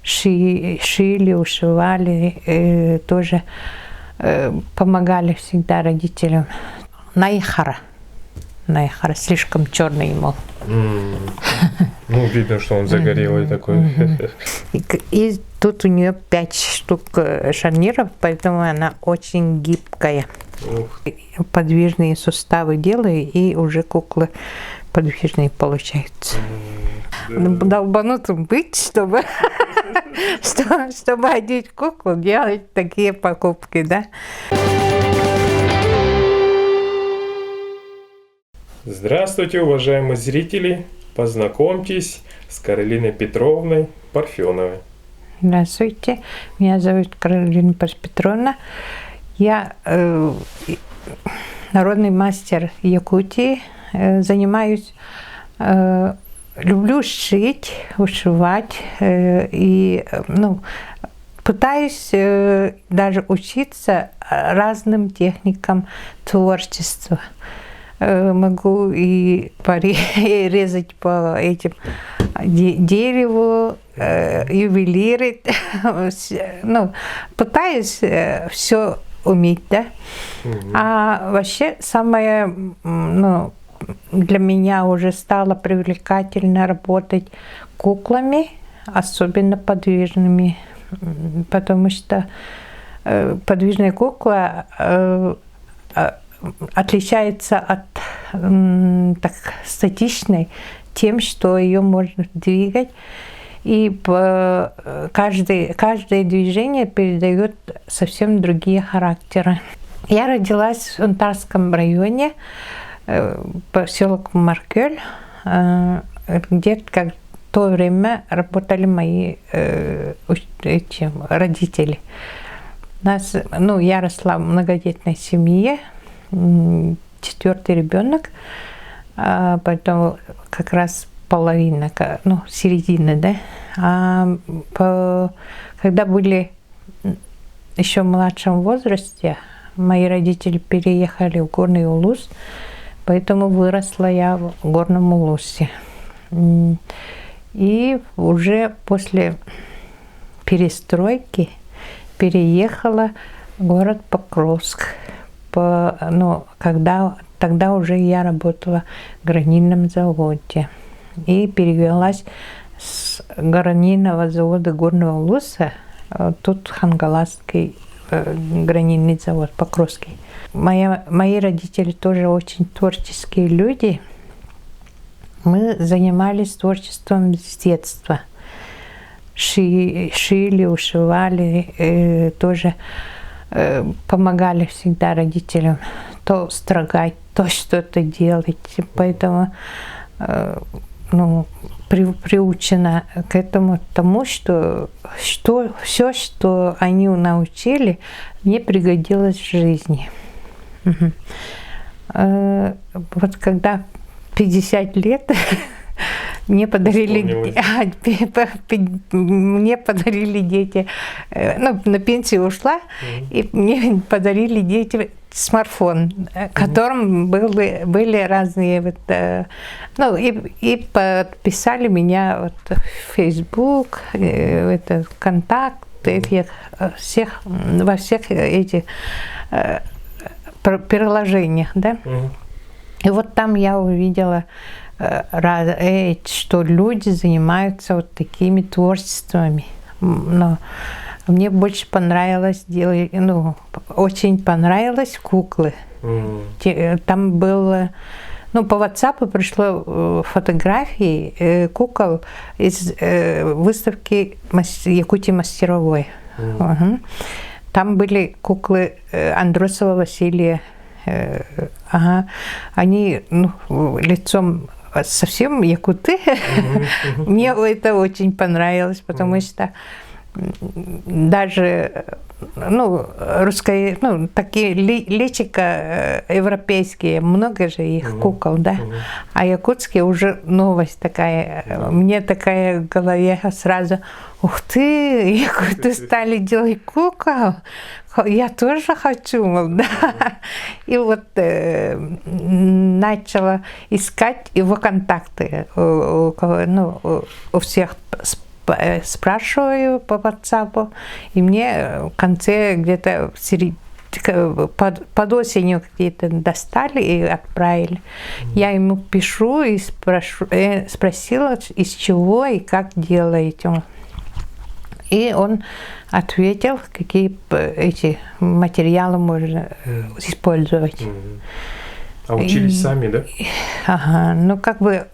шили, ушивали, тоже помогали всегда родителям. Найхара, слишком черный ему. Ну, видно, что он загорелый такой. И тут у нее 5 штук шарниров, поэтому она очень гибкая. Подвижные суставы делаю, и уже куклы подвижные получаются. Долбанутым быть, чтобы одеть куклу, делать такие покупки, да. Здравствуйте, уважаемые зрители! Познакомьтесь с Каролиной Петровной Парфеновой. Здравствуйте, меня зовут Каролина Петровна. Я народный мастер Якутии, занимаюсь, люблю шить, вышивать и пытаюсь даже учиться разным техникам творчества. Могу и резать по этим дереву, ювелирить, пытаюсь все уметь, да. А вообще самое, для меня уже стало привлекательно работать куклами, особенно подвижными, потому что подвижная кукла отличается от статичной тем, что ее можно двигать, и каждое движение передает совсем другие характеры. Я родилась в Онтарском районе, поселок Маркёль, где в то время работали мои родители. Я росла в многодетной семье, 4-й ребенок, поэтому как раз половина, середина, да. Когда были еще в младшем возрасте, мои родители переехали в Горный Улус, поэтому выросла я в Горном Улусе. И уже после перестройки переехала в город Покровск. Тогда уже я работала в гранильном заводе и перевелась с гранильного завода Горного Улуса, тут Хангаласский гранильный завод, Покровский. Мои родители тоже очень творческие люди. Мы занимались творчеством с детства. Шили, ушивали, тоже помогали всегда родителям то строгать, то что-то делать. Поэтому приучена к тому, что все, что они научили, мне пригодилось в жизни. Вот когда 50 лет мне подарили дети, на пенсию ушла, и мне подарили дети смартфон, в котором были разные, и подписали меня в Facebook, ВКонтакт, во всех этих приложениях, да. И вот там я увидела, что люди занимаются вот такими творчествами. Но мне больше понравилось делать, очень понравилось куклы. Там было, по WhatsApp пришло фотографии кукол из выставки Якутии мастеровой. Там были куклы Андросова Василия. Они лицом совсем якуты. Мне это очень понравилось, потому что даже русское, такие личико европейские, много же их кукол, да, а якутские уже новость такая, мне такая в голове сразу, ух ты, якуты стали делать кукол, я тоже хочу, да. И вот начала искать его контакты у всех спрашиваю по WhatsApp, и мне в конце где-то под осенью какие-то достали и отправили. Я ему пишу и спросила, из чего и как делаете. И он ответил, какие эти материалы можно использовать. А учились сами, да? Ага, ну как бы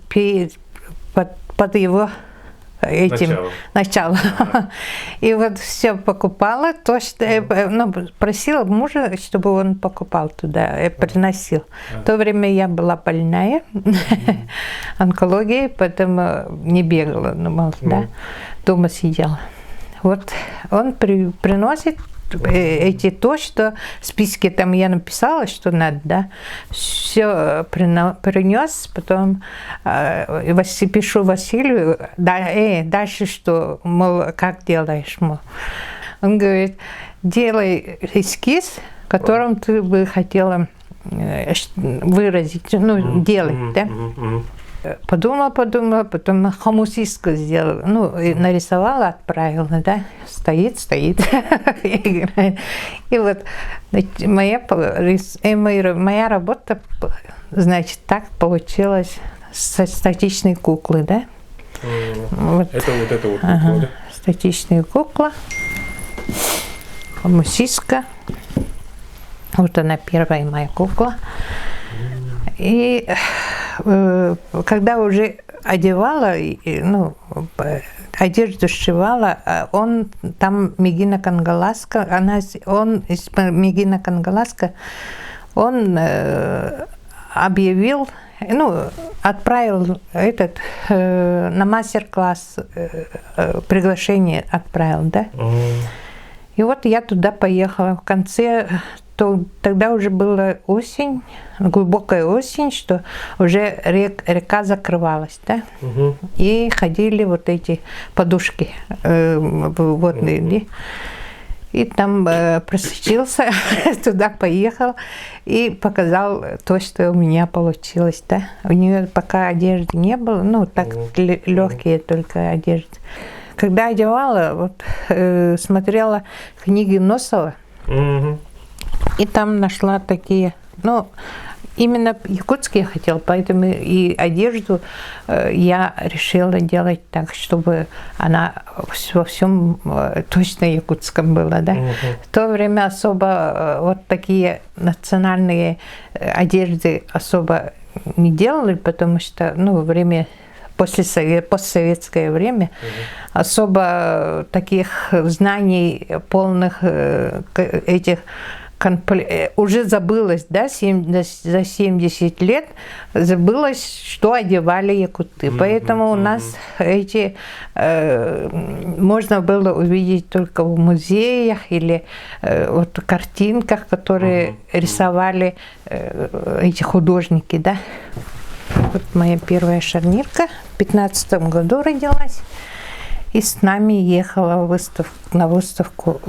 под его этим начало. Ага. И вот все покупала, то, что просила мужа, чтобы он покупал туда, приносил. В то время я была больная онкологией, поэтому не бегала, да, дома сидела. Вот он приносит то, что в списке там я написала, что надо, да, все принес, потом пишу Василию, дальше что, мол, как делаешь, мол. Он говорит, делай эскиз, которым ты бы хотела выразить, делать, да. Подумала, потом хомусиску сделала, нарисовала, отправила, да, стоит, играет. И вот моя работа, значит, так получилась со статичной куклы, да. Вот. Это вот кукла, да? Статичная кукла, хомусиска. Вот она, первая моя кукла. И когда уже одевала, одежду сшивала, он там Мегина Кангаласка, он из Мегина Кангаласка, он объявил, отправил на мастер-класс приглашение отправил, да. И вот я туда поехала в конце. Тогда уже была осень, глубокая осень, что уже река закрывалась, да? И ходили вот эти подушки водные. И там просочился, туда поехал и показал то, что у меня получилось, да? У нее пока одежды не было, так легкие только одежды. Когда одевала, смотрела книги Носова, и там нашла такие, именно якутские я хотела, поэтому и одежду я решила делать так, чтобы она во всем точно якутском была, да. В то время особо вот такие национальные одежды особо не делали, потому что, во время постсоветское время особо таких знаний полных этих уже забылось, да, за 70 лет забылось, что одевали якуты. Поэтому у нас эти можно было увидеть только в музеях или картинках, которые рисовали эти художники, да. Вот моя первая шарнирка, в 15 году родилась. И с нами ехала на выставку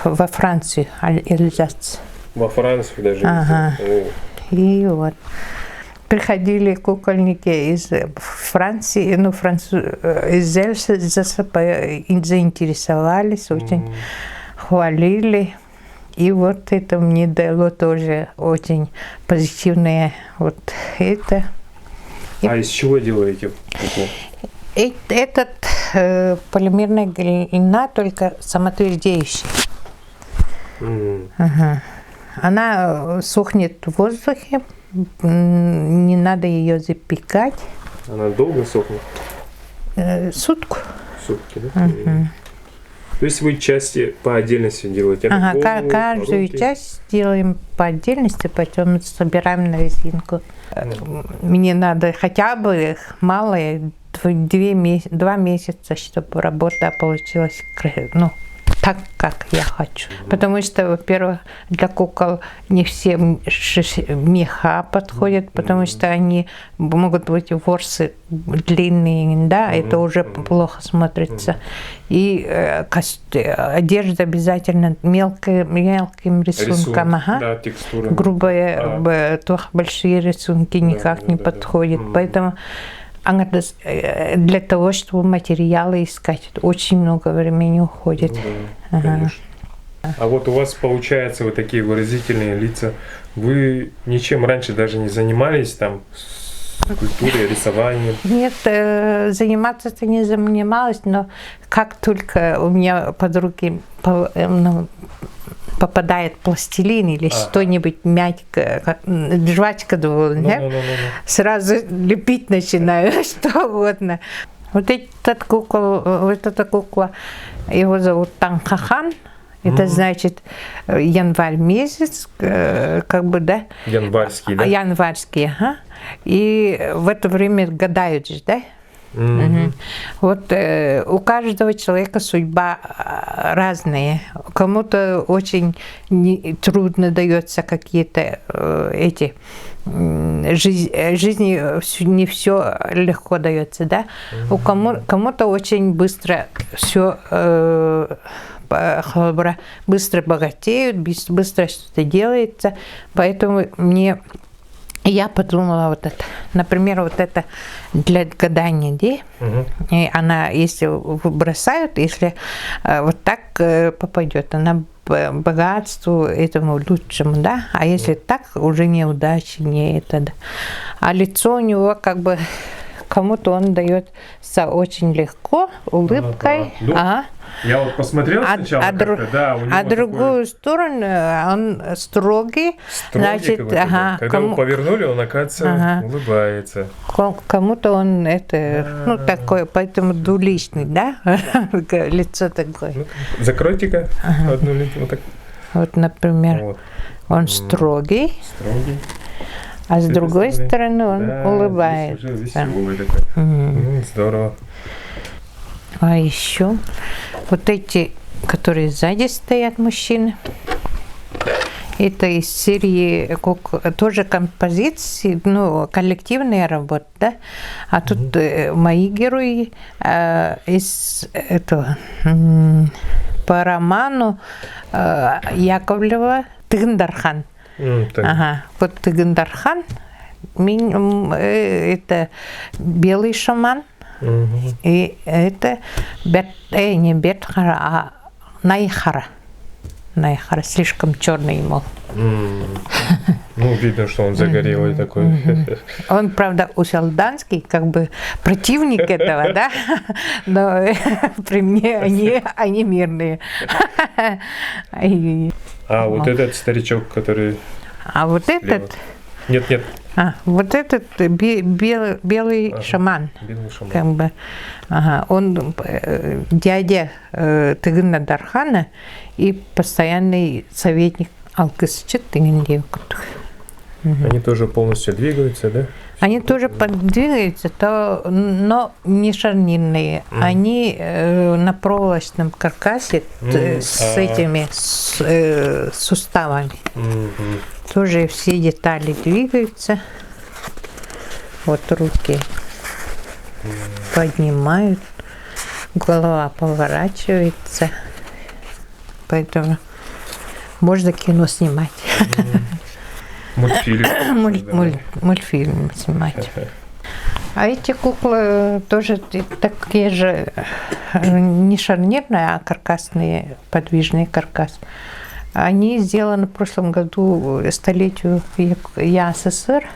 во Францию, Эльзас. Во Францию даже? Ага. И вот. Приходили кукольники из Франции, из Эльзаса, заинтересовались, очень хвалили. И вот это мне дало тоже очень позитивное вот это. А из чего делаете куклу? Этот полимерная глина, только самотвердеющая. Она сохнет в воздухе, не надо ее запекать. Она долго сохнет? Сутку. Сутки, да? То есть вы части по отдельности делаете? Каждую часть делаем по отдельности, потом собираем на резинку. Мне надо хотя бы малое 2 месяца, чтобы работа получилась так, как я хочу. Потому что, во-первых, для кукол не все меха подходят, потому что они могут быть ворсы длинные, да, это уже плохо смотрится. И одежда обязательно мелким рисунком. Да, текстура. Грубые, большие рисунки никак не подходят. Поэтому Для того, чтобы материалы искать, очень много времени уходит. Ну да, конечно. А вот у вас получается вот такие выразительные лица. Вы ничем раньше даже не занимались там скульптурой, рисованием? Нет, заниматься-то не занималась, но как только у меня под руки попадает пластилин или что-нибудь мягкое, жвачка довольно, сразу лепить начинаю, что угодно. Вот эта кукла, его зовут Танхахан. Это значит январь месяц, как бы, да? Январский, да? Январский, ага. И в это время гадают же, да? Вот у каждого человека судьба разная. Кому-то очень трудно дается какие-то эти жизни, не все легко дается, да? У кому-то очень быстро все быстро богатеют, быстро что-то делается, поэтому я подумала вот это, например, вот это для гадания, да? И она, если бросают, если вот так попадет, она богатству этому лучшему, да? А если так, уже неудачи, не это, да? А лицо у него как бы кому-то он дается очень легко, улыбкой. Я вот посмотрел сначала, другую сторону он строгий, значит, когда вы повернули, он, оказывается, улыбается. Кому-то он это, такой, поэтому двуличный, да, лицо такое. Закройте-ка одну линию, вот так. Вот, например, он строгий. А с другой стороны он улыбается. Веселый такой. Здорово. А еще вот эти, которые сзади стоят, мужчины, это из серии тоже композиции, коллективная работа, да? А тут мои герои из этого по роману Яковлева Тыгындархан. Вот Тыгындархан, это белый шаман, и это не Бетхара, а Найхара. Найхара, слишком черный ему. Видно, что он загорелый такой. Он, правда, усалданский, как бы противник этого, да? Но при мне они мирные. А вот этот старичок, который... А вот этот... Нет. Вот этот белый шаман. Белый шаман. Как бы, он дядя Тыгындархана и постоянный советник Алкысчы Тыгындевкут. Они тоже полностью двигаются, да? Они тоже подвигаются, но не шарнирные. Они на проволочном каркасе с этими суставами. Тоже все детали двигаются. Вот руки поднимают, голова поворачивается. Поэтому можно кино снимать. Мультфильм снимать. А эти куклы тоже такие же, не шарнирные, а каркасные, подвижный каркас. Они сделаны в прошлом году столетию ЯССР.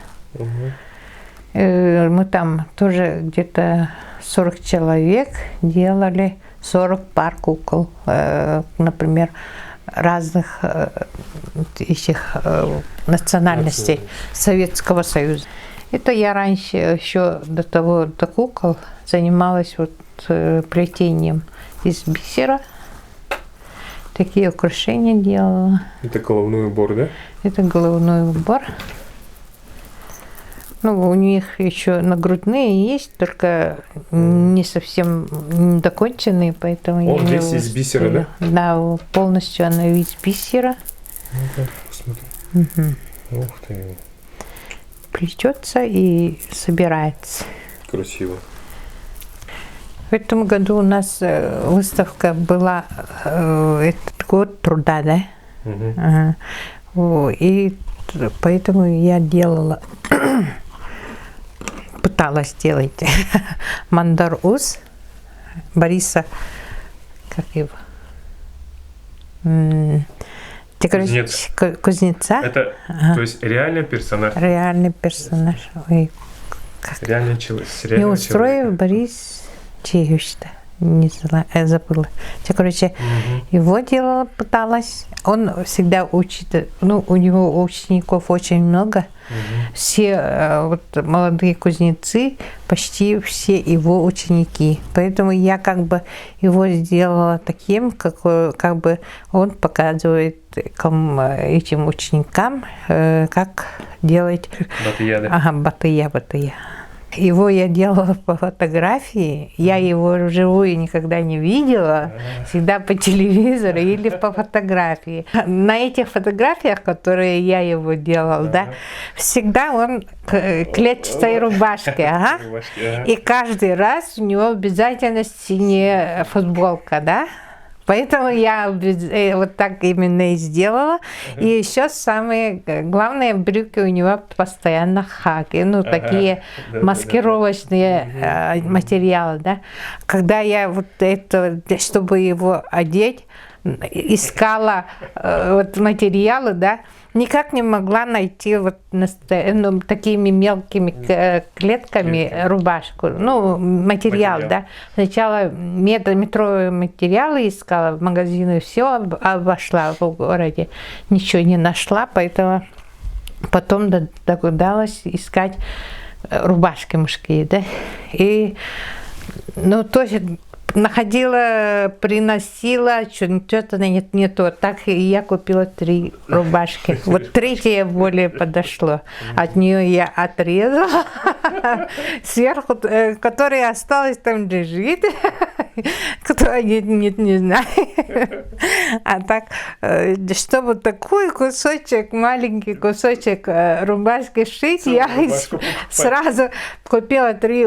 Мы там тоже где-то 40 человек делали, 40 пар кукол, например, разных этих национальностей Советского Союза. Это я раньше еще до кукол занималась плетением из бисера. Такие украшения делала. Это головной убор, да? Это головной убор. У них еще нагрудные есть, только не совсем доконченные, поэтому он весь из бисера, да? Да, полностью она из бисера. Посмотри. Ух ты. Плетется и собирается. Красиво. В этом году у нас выставка была этот год труда, да? И поэтому я делала пыталась делать Мандар-Уз Бориса, как его? Кузнеца. Это, то есть, реальный персонаж? Реальный персонаж. Ой, как? Реальный человек. Реальный Неустроев Борис Чеевич-то. Не знаю, я забыла. Короче, его делала, пыталась. Он всегда учит, ну, у него учеников очень много. Все вот молодые кузнецы, почти все его ученики. Поэтому я как бы его сделала таким, как бы он показывает этим ученикам, как делать... Батыя, да? Ага, батыя. Его я делала по фотографии, я его вживую никогда не видела, всегда по телевизору или по фотографии. На этих фотографиях, которые я его делала, да, всегда он в клетчатой рубашке, и каждый раз у него обязательно синяя футболка, да. Поэтому я вот так именно и сделала. И еще самое главное, брюки у него постоянно хаки, ну, такие маскировочные материалы, да. Когда я вот это, чтобы его одеть, искала вот материалы, да, никак не могла найти вот такими мелкими клетками рубашку, ну, материал, да. Сначала метровые материалы искала в магазины, все обошла в городе, ничего не нашла, поэтому потом догадалась искать рубашки мужские, да. И, ну, тоже находила, приносила, что-то не то. Так и я купила 3 рубашки. Вот 3-я более подошло. От нее я отрезала. Сверху, которая осталась, там лежит. Кто не знаю. А так, чтобы такой кусочек, маленький кусочек рубашки шить, я сразу купила 3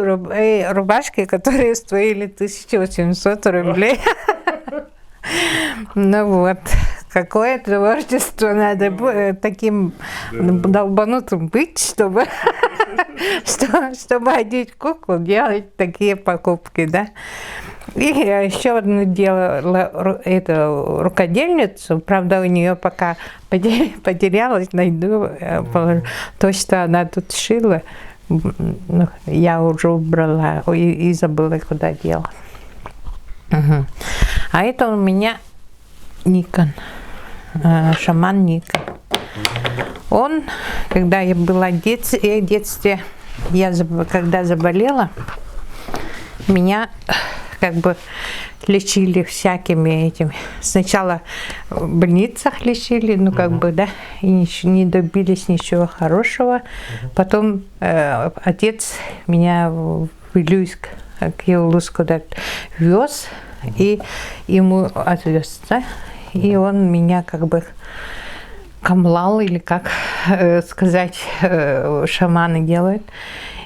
рубашки, которые стоили 1800 рублей. Ну вот, какое творчество, надо таким долбанутым быть, чтобы одеть куклу, делать такие покупки, да. И еще одну делала рукодельницу, правда, у нее пока потерялась, найду, то, что она тут шила, я уже убрала и забыла, куда делать. А это у меня Никон, шаман Никон. Он, когда я была в детстве, когда заболела, меня как бы лечили всякими этими. Сначала в больницах лечили, ну как бы, да, и не добились ничего хорошего. Потом отец меня в Вилюйск, к Елуску куда-то вез, и ему отвез, да, и он меня как бы камлал, или как сказать, шаманы делают.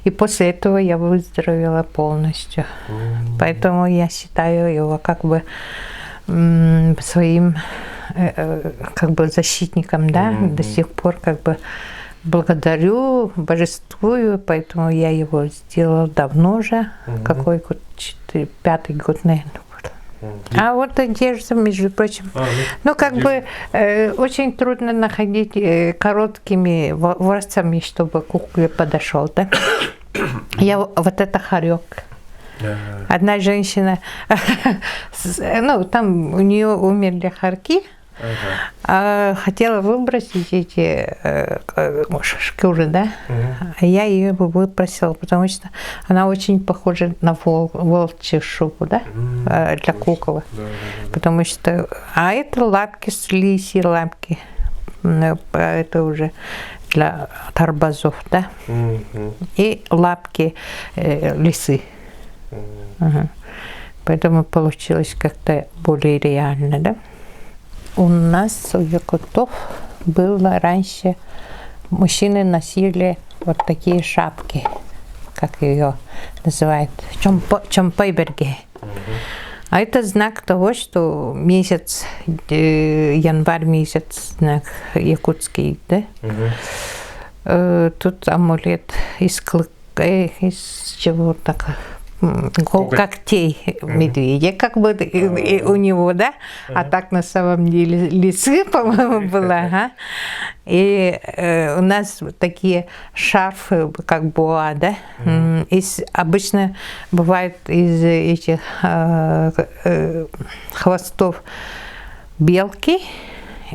И после этого я выздоровела полностью. Поэтому я считаю его как бы своим как бы защитником, да, до сих пор как бы благодарю, божествую, поэтому я его сделала давно уже, какой год, 5-й год, наверное. А вот одежда, между прочим, ну как бы очень трудно находить короткими волосами, чтобы к кукле подошел, да? Я вот это хорек. Одна женщина, ну там у нее умерли хорьки, хотела выбросить эти шкуры, да? А я ее выпросила, потому что она очень похожа на волчью шубу, да? Для кукол. Потому что... А это лапки, лисьи лапки. Это уже для тарбазов, да? И лапки лисы. Поэтому получилось как-то более реально, да? У нас у якутов было раньше, мужчины носили вот такие шапки, как ее называют, чомпайберги. А это знак того, что месяц, январь месяц, знак якутский, да? Тут амулет из из чего так? Когтей медведя, как бы и у него, да? А так на самом деле лисы, по-моему, была. Ага. И у нас такие шарфы, как боа, да? Обычно бывает из этих хвостов белки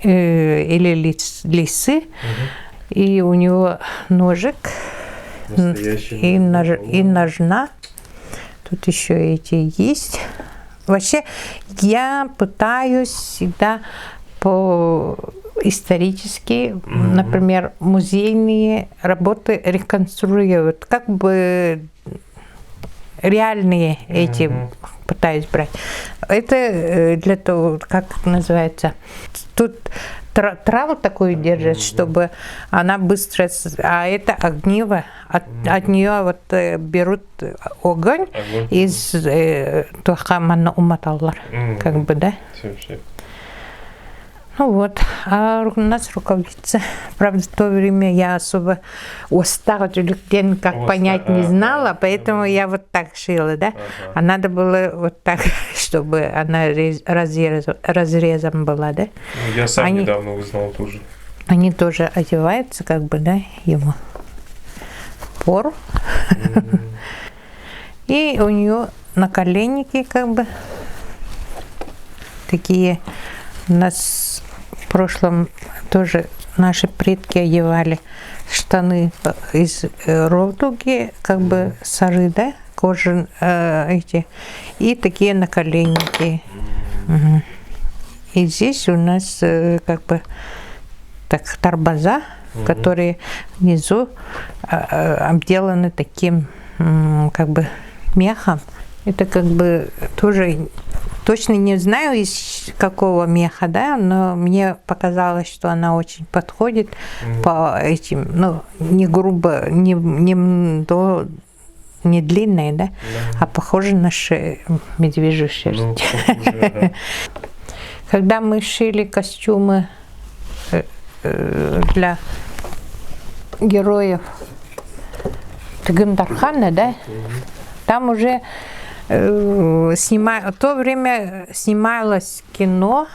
или лисы, и у него ножик и ножна. Тут еще эти есть. Вообще я пытаюсь всегда по исторически, например, музейные работы реконструировать, как бы реальные эти пытаюсь брать. Это для того, как называется, тут траву такую держат, чтобы она быстро, а это огниво, от нее вот берут огонь из тухамана уматаллар, как бы, да? Ну вот, а у нас рукавица. Правда, в то время я особо как понять не знала, поэтому я вот так шила, да? А надо было вот так, чтобы она разрезом была, да? Ну, я сам недавно узнал тоже. Они тоже одеваются, как бы, да, ему пору. И у нее наколенники, как бы, такие. У нас в прошлом тоже наши предки одевали штаны из ровтуги, как бы сажи, да, кожи эти, и такие наколенники. И здесь у нас как бы так торбоза, которые внизу обделаны таким как бы мехом. Это как бы тоже точно не знаю, из какого меха, да, но мне показалось, что она очень подходит по этим, ну, не грубо, не длинная, да, а похоже на медвежью шерсть. Когда мы шили костюмы для героев Тагындархана, да, там уже в то время снималось кино,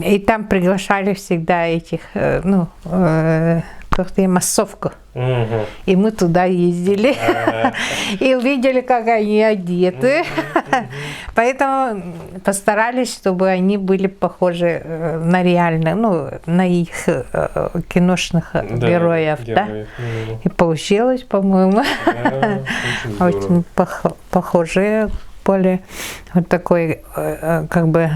и там приглашали всегда этих, ну, массовку. И мы туда ездили и увидели, как они одеты. Поэтому постарались, чтобы они были похожи на реальных, ну, на их киношных героев. Да? И получилось, по-моему, очень похожие были. Вот такой, как бы,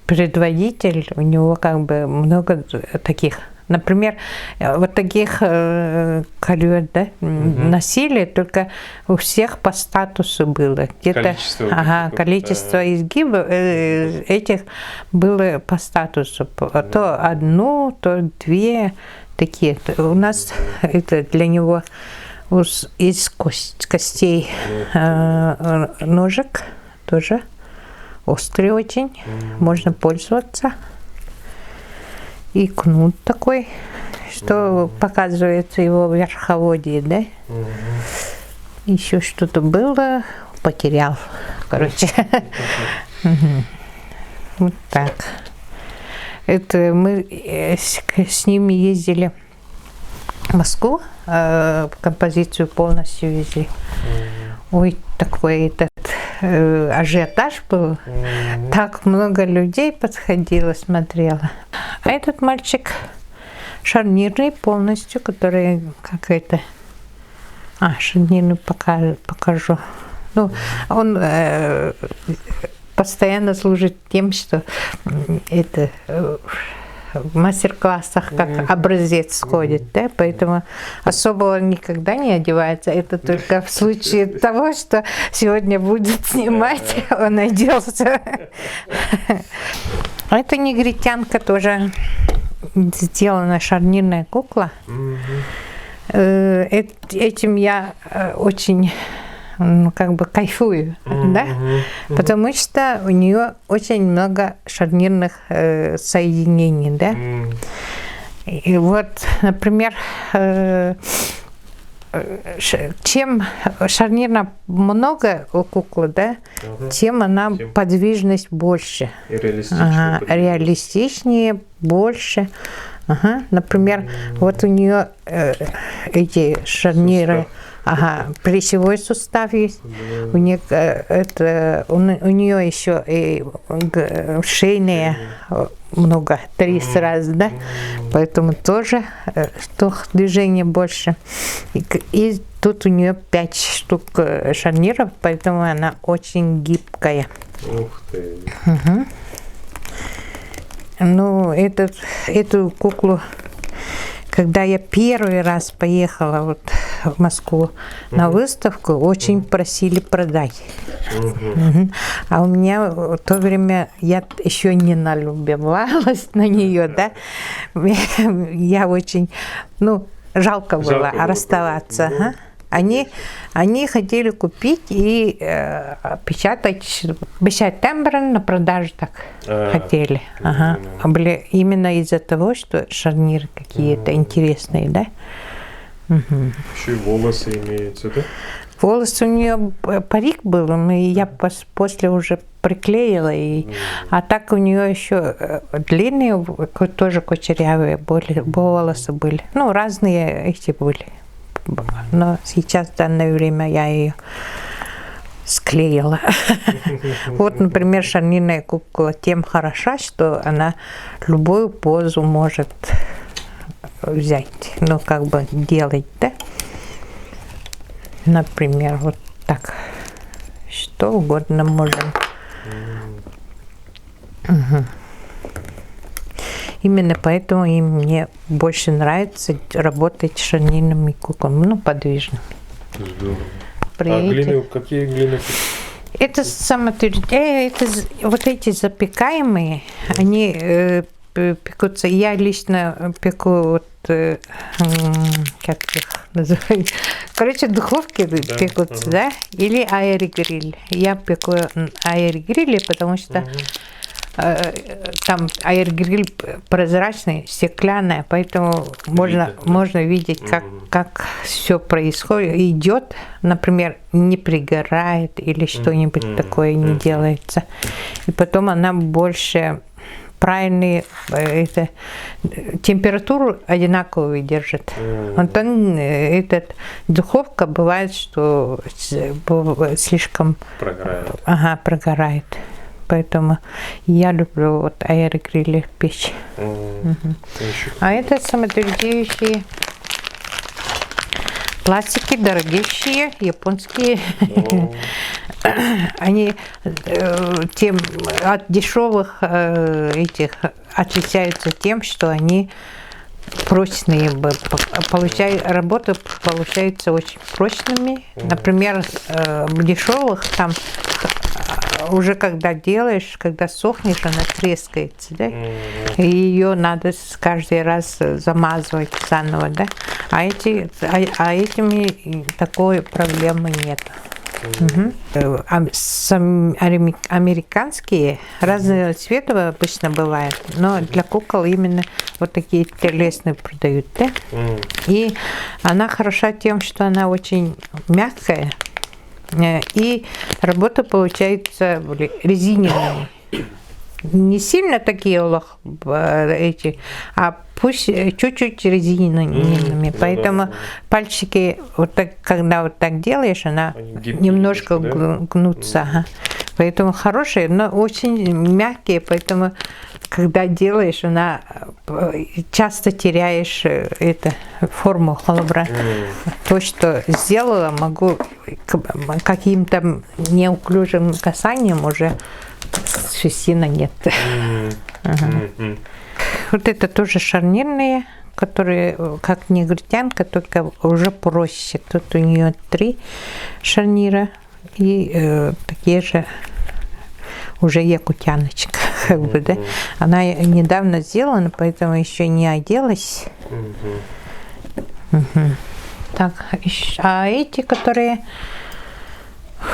предводитель, у него как бы много таких. Например, вот таких колец, да, носили, только у всех по статусу было. Где-то количество изгибов этих было по статусу. То одну, то две такие. У нас это для него из костей ножик тоже острый очень, можно пользоваться. И кнут такой, что показывается его верховодие, да? Еще что-то было, потерял, короче. Вот так. Это мы с ними ездили в Москву, композицию полностью везли. Ой, такой этот ажиотаж был. Так много людей подходило, смотрело. А этот мальчик шарнирный полностью, который какой-то... шарнирный покажу. Ну, он постоянно служит тем, что это... в мастер-классах как образец ходит, да, поэтому особо он никогда не одевается. Это только в случае того, что сегодня будет снимать, он оделся. Это негритянка тоже сделана, шарнирная кукла. Этим я очень, ну, как бы кайфую, да, потому что у нее очень много шарнирных соединений, да. И вот, например, чем шарнира много у куклы, да, тем она подвижность больше. И реалистичнее. Реалистичнее, больше. Ага. Например, вот у нее эти шарниры, плечевой сустав есть, у нее еще и шейные много, 3 сразу, да, поэтому тоже движение больше. И тут у нее 5 штук шарниров, поэтому она очень гибкая. Ух ты. Ну, эту куклу, когда я первый раз поехала вот в Москву на выставку, очень просили продать. А у меня в то время я еще не налюбовалась на нее, да. Я очень, жалко было расставаться. Они хотели купить и печатать тембр на продажу так хотели. Были именно из-за того, что шарниры какие-то интересные, да? Еще и волосы имеются, да? Волосы у нее парик был, и я после уже приклеила, а так у нее еще длинные, тоже кучерявые волосы были. Разные эти были. Но сейчас в данное время я ее склеила. Вот, например, шарнирная кукла тем хороша, что она любую позу может взять, делать, да? Например, вот так. Что угодно можем. Именно поэтому и мне больше нравится работать с шарнирными куклами, подвижными. Здорово. Глины, какие глины? Это вот эти запекаемые, они пекутся. Я лично пеку как их называют? Короче, духовки пекутся, да? Или аэрогриль. Я пеку аэрогриле, потому что там аэрогриль прозрачный, стеклянный, поэтому можно видеть, как все происходит, идет, например, не пригорает или что-нибудь такое не делается. И потом она больше правильную температуру одинаковую держит. Духовка бывает, что слишком прогорает. Поэтому я люблю вот аэрогрили печь. А это самодержащие пластики, дорогущие, японские. Они тем от дешевых этих отличаются тем, что они прочные, работа получается очень прочными. Например, в дешевых там уже когда делаешь, когда сохнешь, она трескается, да? И ее надо каждый раз замазывать заново, да? А этими такой проблемы нет. Американские разного цвета обычно бывают, но для кукол именно вот такие телесные продают, да? И она хороша тем, что она очень мягкая, и работа получается резиновая. Не сильно такие эти, а пусть чуть-чуть резиновыми. Поэтому пальчики, вот так, когда вот так делаешь, она немножко гнутся. Поэтому хорошие, но очень мягкие, поэтому когда делаешь, она часто теряешь форму холобра. То, что сделала, могу каким-то неуклюжим касанием уже свести на нет. Вот это тоже шарнирные, которые как негритянка, только уже проще. Тут у нее 3 шарнира и такие же уже якутяночка, как бы, да. Она недавно сделана, поэтому еще не оделась. Так, а эти, которые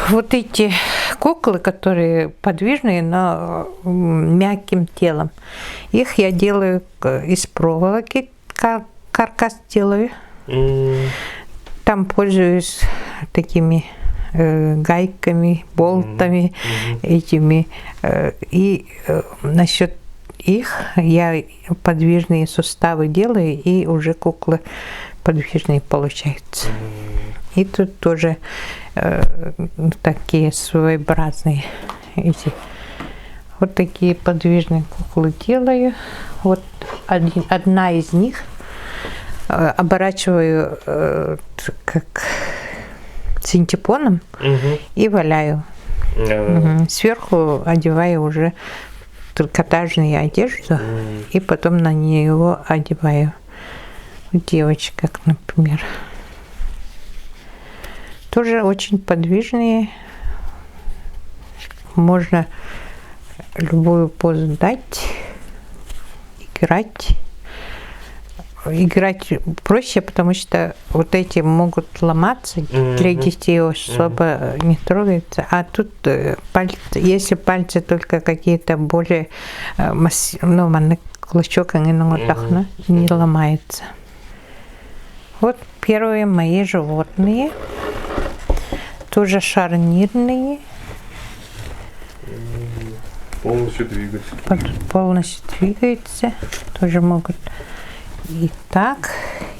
вот эти куклы, которые подвижные, но мягким телом, их я делаю из проволоки, каркас делаю. Там там пользуюсь такими гайками, болтами, этими. И насчет их я подвижные суставы делаю, и уже куклы подвижные получаются. И тут тоже такие своеобразные эти. Вот такие подвижные куклы делаю. Вот одна из них оборачиваю как синтепоном и валяю. Сверху одеваю уже трикотажную одежду и потом на нее одеваю. Девочка, как, например. Тоже очень подвижные. Можно любую позу дать, играть. Играть проще, потому что вот эти могут ломаться, для детей особо не трогается. А тут если пальцы только какие-то более массивные, клочок они не ломается. Вот первые мои животные. Тоже шарнирные. Полностью двигаются. Полностью двигаются. Тоже могут и так,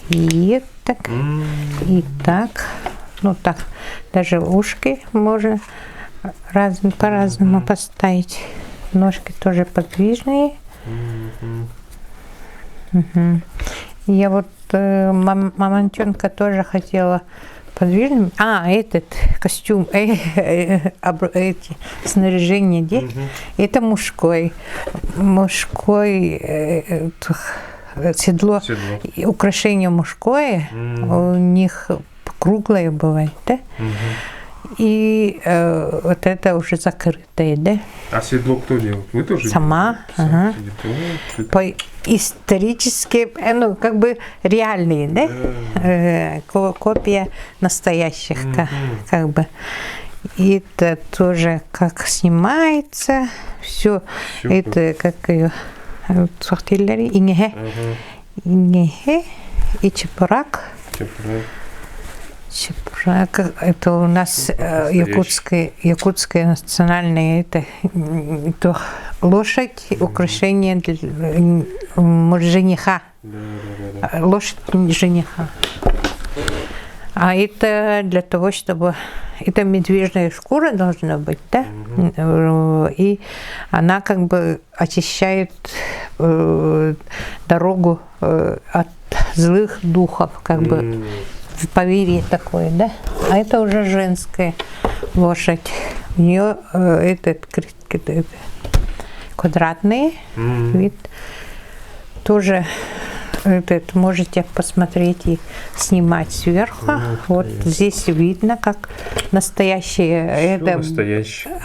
и так, и так. Ну так, даже ушки можно по-разному поставить. Ножки тоже подвижные. Я вот мамонтенка тоже хотела подвижным. Этот костюм, эти снаряжение детей, это мужской седло. Украшение мужское, у них круглое бывает, да? И вот это уже закрытое, да? А седло кто делает? Вы тоже? Сама. По исторически, как бы реальные, да? Копия настоящих, как бы. И это тоже как снимается, все это как ее сортиллери, ингехе и чепурак. Чепурак, это у нас якутская национальная это лошадь, украшение для жениха. Лошадь жениха. А это для того, чтобы... Это медвежья шкура должна быть, да? И она как бы очищает дорогу от злых духов, как бы поверье такое, да? А это уже женская лошадь. У нее квадратный вид. Тоже можете посмотреть и снимать сверху. Вот здесь видно, как настоящее. Это настоящее.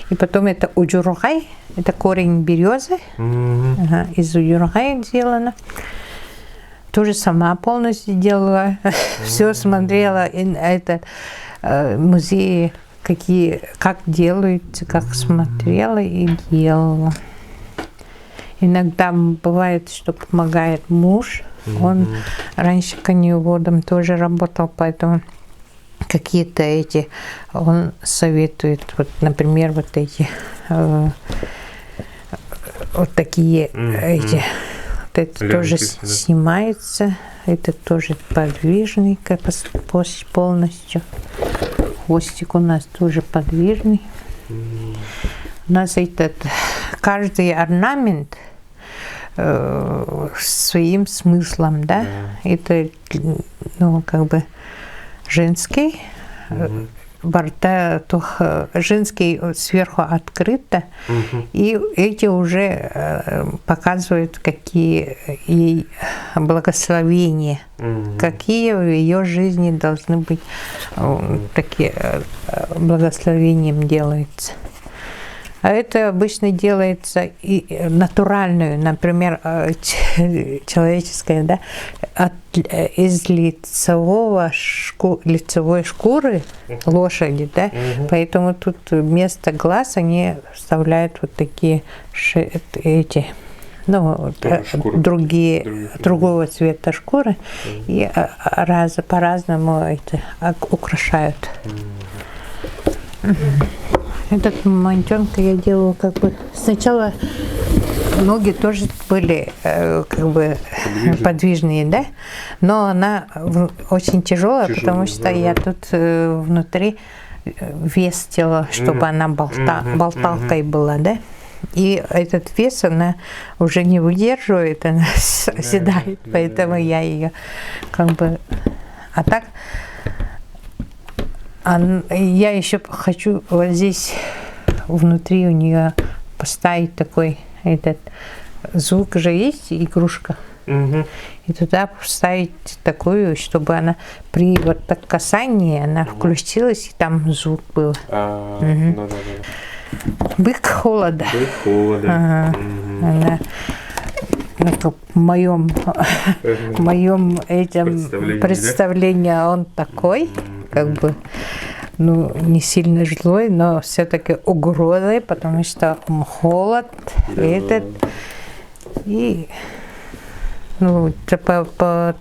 И потом это уджургай, это корень березы. Из уджургая сделано. Тоже сама полностью делала. Все смотрела музеи, как делаются, как смотрела и делала. Иногда бывает, что помогает муж. Он раньше коневодом тоже работал, поэтому какие-то он советует, вот, например, вот эти, вот такие эти. Вот это тоже снимается, это тоже подвижный полностью. Хвостик у нас тоже подвижный. У нас каждый орнамент своим смыслом, да? Это, как бы женский, борта, женский сверху открыто, и эти уже показывают, какие ей благословения, какие в ее жизни должны быть, такие благословением делаются. А это обычно делается и натуральную, например, человеческое, да, из лицевой шкуры лошади, да, поэтому тут вместо глаз они вставляют вот такие ну, Тоже шкуры. другого цвета шкуры, и по-разному это украшают. Этот мантенка я делала как бы сначала ноги тоже были как бы подвижные, да, но она очень тяжелая, потому что я тут внутри вес тела, чтобы она болталкой была, да. И этот вес она уже не выдерживает, она оседает, поэтому я ее как бы... А так я еще хочу вот здесь внутри у нее поставить такой этот звук же есть, игрушка. И туда поставить такую, чтобы она при вот так касании она включилась и там звук был. Бык холода. Бык холода. Она в моем этим представлении он такой, как бы, ну, не сильно злой, но все-таки угрозой, потому что холод этот. И ну,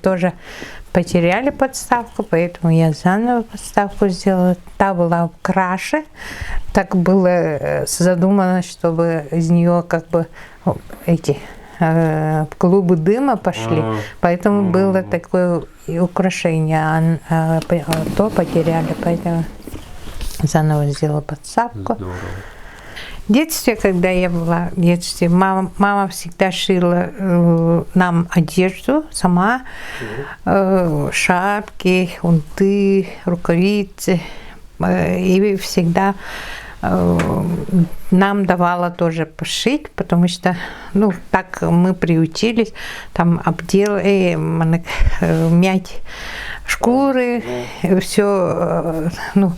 тоже потеряли подставку, поэтому я заново подставку сделала. Та была краше. Так было задумано, чтобы из нее как бы эти клубы дыма пошли. Поэтому было такое украшение. А то потеряли, поэтому заново сделала подставку. В детстве, когда я была в детстве, мама всегда шила нам одежду сама, шапки, унты, рукавицы. И всегда нам давала тоже пошить, потому что, ну, так мы приучились, там мять шкуры, все, ну,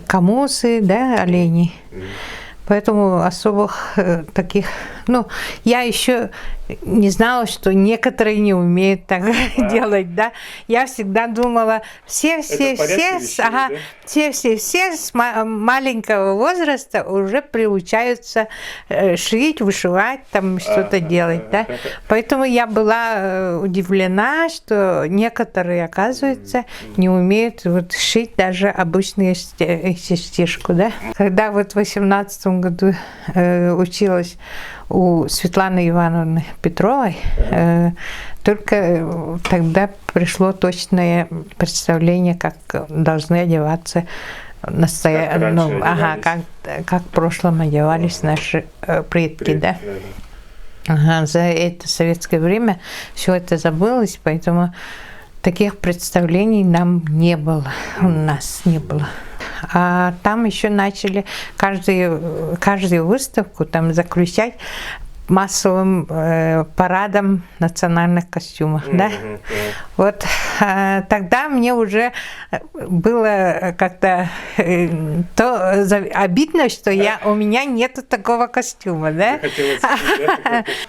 камусы, да, оленей. Поэтому особых таких, ну, я еще не знала, что некоторые не умеют так делать, да. Я всегда думала, все с маленького возраста уже приучаются шить, вышивать, там что-то делать, да. Поэтому я была удивлена, что некоторые, оказывается, не умеют вот шить даже обычную стежку, да. Когда вот в 18 году училась у Светланы Ивановны Петровой, только тогда пришло точное представление, как должны одеваться как в прошлом одевались наши предки, да. За это советское время все это забылось, поэтому таких представлений нам не было, у нас не было. А там еще начали каждую выставку там заключать массовым парадом национальных костюмов, да? Вот тогда мне уже было как-то обидно, что у меня нету такого костюма, да?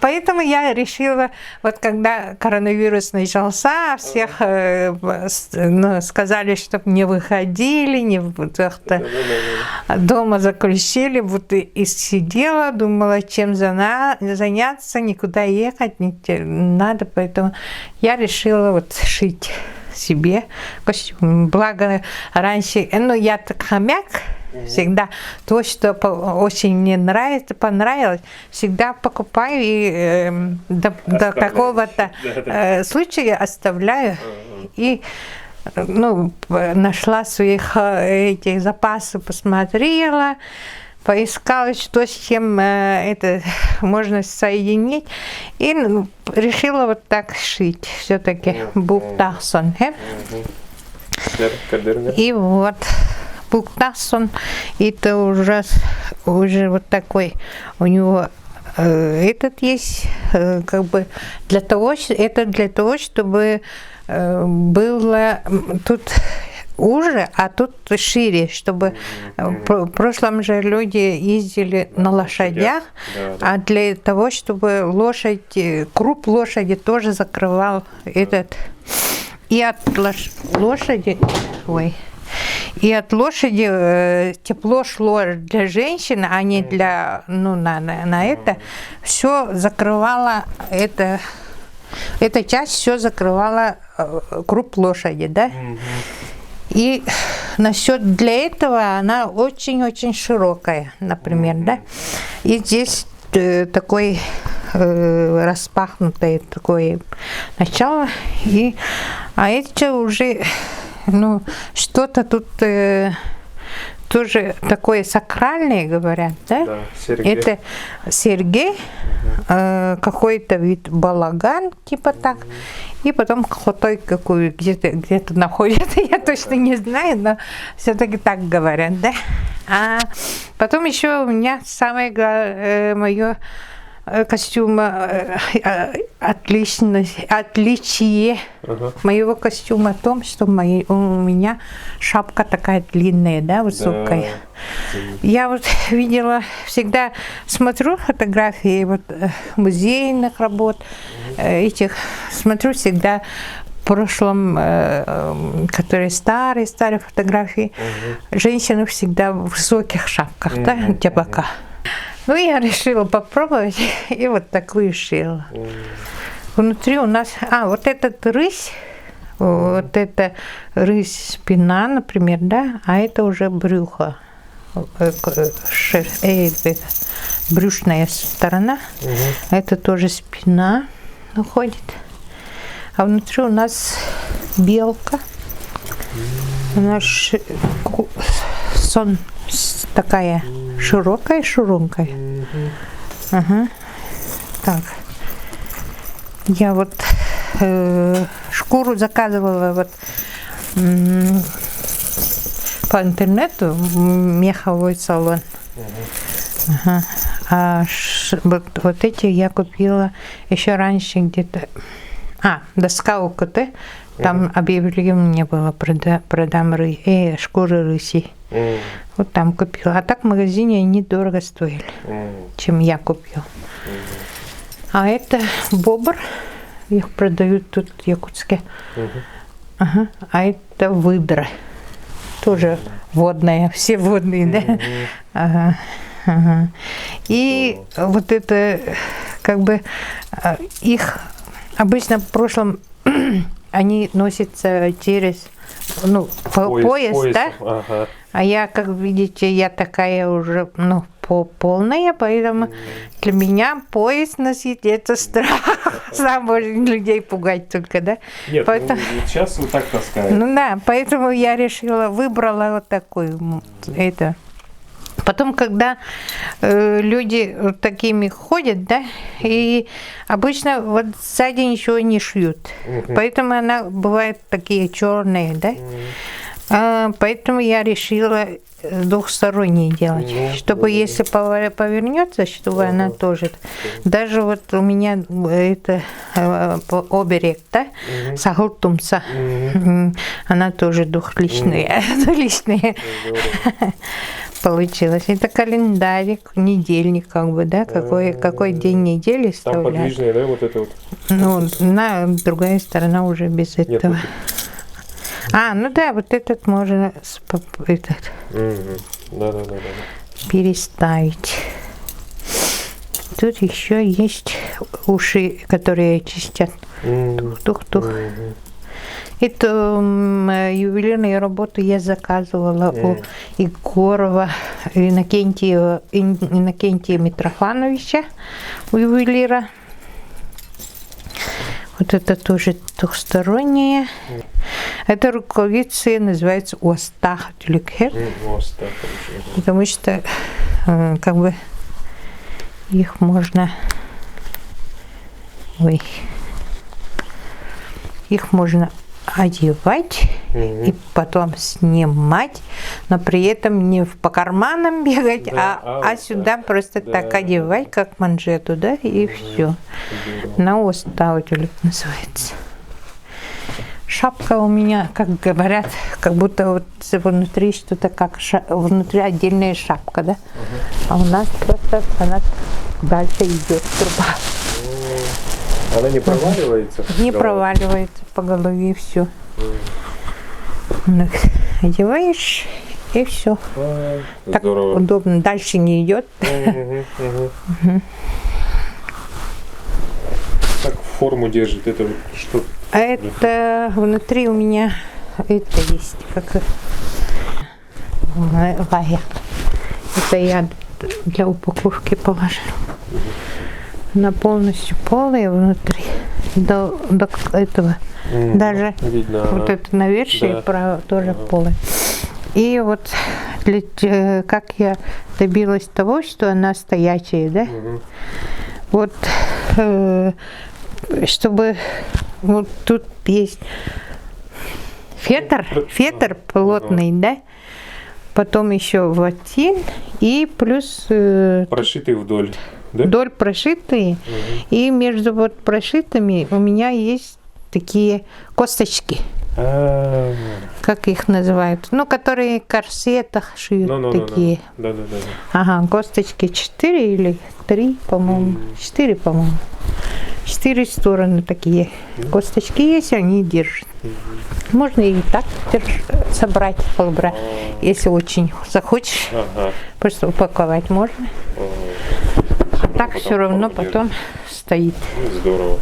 Поэтому я решила, вот когда коронавирус начался, всех сказали, чтобы не выходили, дома заключили, вот и сидела, думала, чем заняться, никуда ехать не надо, поэтому я решила вот шить себе костюм. Благо раньше, я так хомяк, всегда то, что очень мне понравилось, всегда покупаю и до какого-то случая оставляю. И нашла своих этих запасов, посмотрела, поискала, что с чем это можно соединить, и решила вот так шить. Все-таки Буктахсон. И вот Буктахсон, это уже вот такой у него этот есть, как бы для того, чтобы было тут уже, а тут шире, чтобы в прошлом же люди ездили на лошадях, а для того, чтобы круп лошади тоже закрывал этот. И от лошади, И от лошади тепло шло для женщин, а не для, ну, на это. Все закрывало это. Эта часть все закрывала круп лошади, да? И насчет для этого она очень-очень широкая, например, да? И здесь такой распахнутое такое начало, а это уже, ну, что-то тут тоже такое сакральное, говорят, да? Да, Сергей. Это Сергей, какой-то вид балаган, типа так, и потом хотой какую где-то находят, я точно не знаю, но все-таки так говорят, да? А потом еще у меня самое мое костюм отличие моего костюма в том, что у меня шапка такая длинная, да, высокая. Да. Я вот видела, всегда смотрю фотографии вот музейных работ, этих, смотрю всегда в прошлом, которые старые фотографии, женщины всегда в высоких шапках, да, для бока. Ну, я решила попробовать, и вот такую шила. Внутри у нас, вот этот рысь, вот это рысь спина, например, да, а это уже брюхо, брюшная сторона, это тоже спина уходит. А внутри у нас белка, у нас сон такая широкая. Ага. Так. Я вот шкуру заказывала вот по интернету, меховой салон. Ага. А вот эти я купила еще раньше где-то. Доска УКТ. Там объявление было, продам шкуры рыси. Вот там купила. А так в магазине они дорого стоили, чем я купила. А это бобр. Их продают тут в Якутске. Ага. А это выдра. Тоже водная. Все водные, да? Ага. И вот это как бы их обычно в прошлом они носятся через пояс, да? Ага. А я, как видите, я такая уже, полная, поэтому для меня пояс носить это страх. Сам может людей пугать только, да? Нет, поэтому, сейчас вот так таскают. Ну да, поэтому я выбрала вот такую, это. Потом, когда люди вот такими ходят, да, и обычно вот сзади ничего не шьют, поэтому она бывает такие черные, да. Поэтому я решила двухсторонние делать, чтобы если повернется, чтобы она тоже. Даже вот у меня это оберег, да, сагуртумса, она тоже двухличная, получилось. Это календарик, недельник, как бы, да, какой день недели вставлять. Там подвижные, да, вот это вот? Другая сторона уже без этого. Вот этот можно переставить. Тут еще есть уши, которые чистят. Тух-тух-тух. Эту ювелирную работу я заказывала у Егорова Иннокентия Митрофановича, у ювелира. Вот это тоже двухстороннее. Это рукавицы называются остах тюлькер. Потому что как бы их можно одевать и потом снимать, но при этом не по карманам бегать, а сюда просто так одевать, как манжету, да, и все. На остаутюлик называется. Шапка у меня, как говорят, как будто вот внутри что-то как внутри отдельная шапка, да? А у нас просто она дальше идет труба. Она не проваливается? Не проваливается по голове, все. одеваешь, и все. Так Здорово. удобно. Дальше не идет. Так форму держит. Это что? А это внутри у меня это есть, как лая. Это я для упаковки положила. Она полностью полая внутри. До этого. Даже видно, вот это навершие право тоже полое. И вот как я добилась того, что она стоячая, да? Вот чтобы вот тут есть фетр плотный, да? Потом еще ватин и плюс прошитый вдоль. Да? Вдоль прошитые. И между вот прошитыми у меня есть такие косточки. Как их называют? Ну, которые в корсетах шьют такие. Да. Ага, косточки 4 или 3, по-моему. 4, по-моему. 4 стороны такие. Косточки есть, они держат. Можно и так собрать, если очень захочешь. Просто упаковать можно. А так все равно потом стоит. Здорово.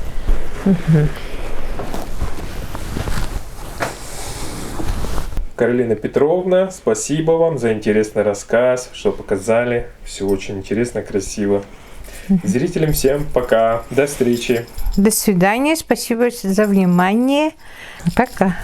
Каролина Петровна, спасибо вам за интересный рассказ, что показали. Все очень интересно, красиво. Зрителям всем пока. До встречи. До свидания. Спасибо за внимание. Пока.